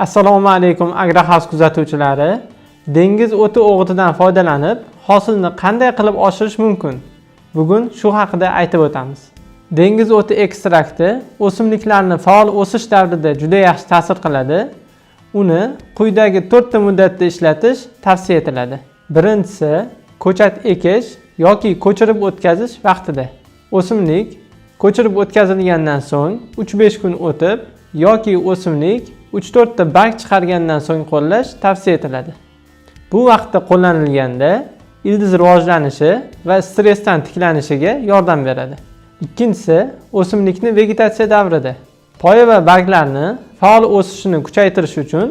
Assalomu alaykum agroxavs kuzatuvchilari. Dengiz o'ti o'g'itidan foydalanib, hosilni qanday qilib oshirish mumkin? Bugun shu haqida aytib o'tamiz. Dengiz o'ti ekstrakti o'simliklarning faol o'sish davrida juda yaxshi ta'sir qiladi. Uni quyidagi 4 ta muddatda ishlatish tavsiya etiladi. Birinchisi, ko'chat ekish yoki ko'chirib o'tkazish vaqtida. O'simlik ko'chirib o'tkazilgandan so'ng 3-5 kun o'tib yoki o'simlik 3-4 ta barg chiqargandan so'ng qo'llash tavsiya etiladi. Bu vaqtda qo'llanilganda ildiz rivojlanishi va stressdan tiklanishiga yordam beradi. Ikkinchisi, o'simlikni vegetatsiya davrida. Poya va barglarni faol o'sishini kuchaytirish uchun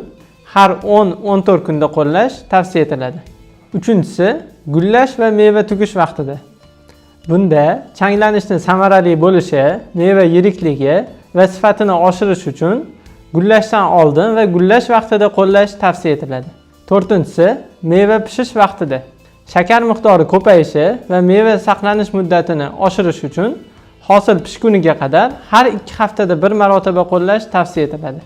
har 10-14 kunda qo'llash tavsiya etiladi. Uchinchisi, gullash va meva tugish vaqtida. Bunda changlanishning samarali bo'lishi, meva yirikligi va sifatini oshirish uchun gullashdan oldin va gullash vaqtida qo'llash tavsiya etiladi. To'rtinchisi, meva pishish vaqtida. Shakar miqdori ko'payishi va meva saqlanish muddatini oshirish uchun hosil pishguniga qadar har 2 haftada bir marotaba qo'llash tavsiya etiladi.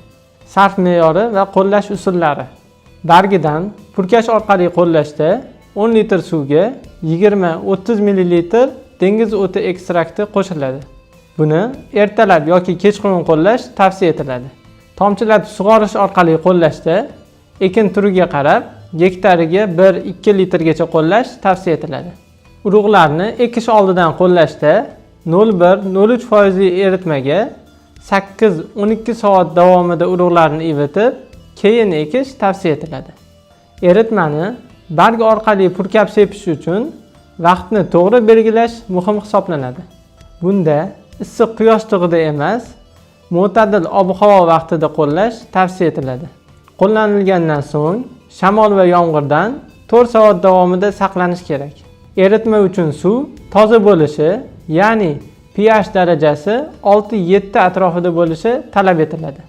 Sarf me'yori va qo'llash usullari. Bargidan purkash orqali qo'llashda 10 litr suvga 20-30 ml dengiz o'ti ekstrakti qo'shiladi. Buni ertalab yoki kechqurun qo'llash tavsiya etiladi. Tomchilatib sug'orish orqali qo'llashda ekin turiga qarab gektariga 1-2 litrgacha qo'llash tavsiya etiladi. Urug'larni ekish oldidan qo'llashda 0,1-0,3% eritmaga 8-12 soat davomida urug'larni ivitib, keyin ekish tavsiya etiladi. Eritmani barg orqali purkab sepish uchun vaqtni to'g'ri belgilash muhim hisoblanadi. Bunda issiq quyosh tig'ida emas, mo'tadil ob-havo vaqtida qo'llash tavsiya etiladi. Qo'llanilgandan so'ng shamol va yomg'irdan 4 soat davomida saqlanish kerak. Eritma uchun suv toza bo'lishi, ya'ni pH darajasi 6-7 atrofida bo'lishi talab etiladi.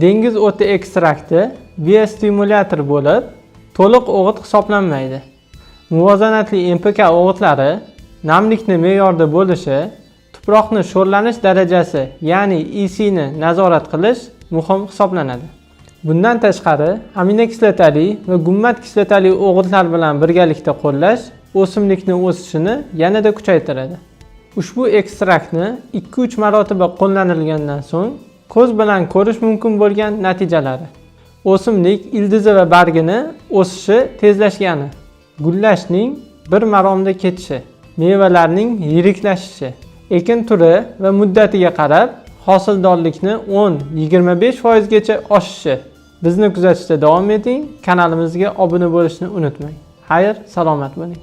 Dengiz o'ti ekstrakti biostimulyator bo'lib, to'liq o'g'it hisoblanmaydi. Muvozanatli NPK o'g'itlari namlikni me'yorda bo'lishi, tuproqni sho'rlanish darajasi, ya'ni EC ni nazorat qilish muhim hisoblanadi. Bundan tashqari, aminokislotali va gummat kislotali o'g'itlar bilan birgalikda qo'llash o'simlikni o'sishini yanada kuchaytiradi. Ushbu ekstraktni 2-3 marotaba qo'llanilgandan so'ng ko'z bilan ko'rish mumkin bo'lgan natijalari. O'simlik ildizi va bargini o'sishi tezlashgani, gullashning bir maromda ketishi, mevalarning yiriklashishi, ekin turi va muddatiga qarab hosildorlikni 10-25% gacha oshishi. Bizni kuzatishda davom eting, kanalimizga obuna bo'lishni unutmang. Xayr, salomat bo'ling.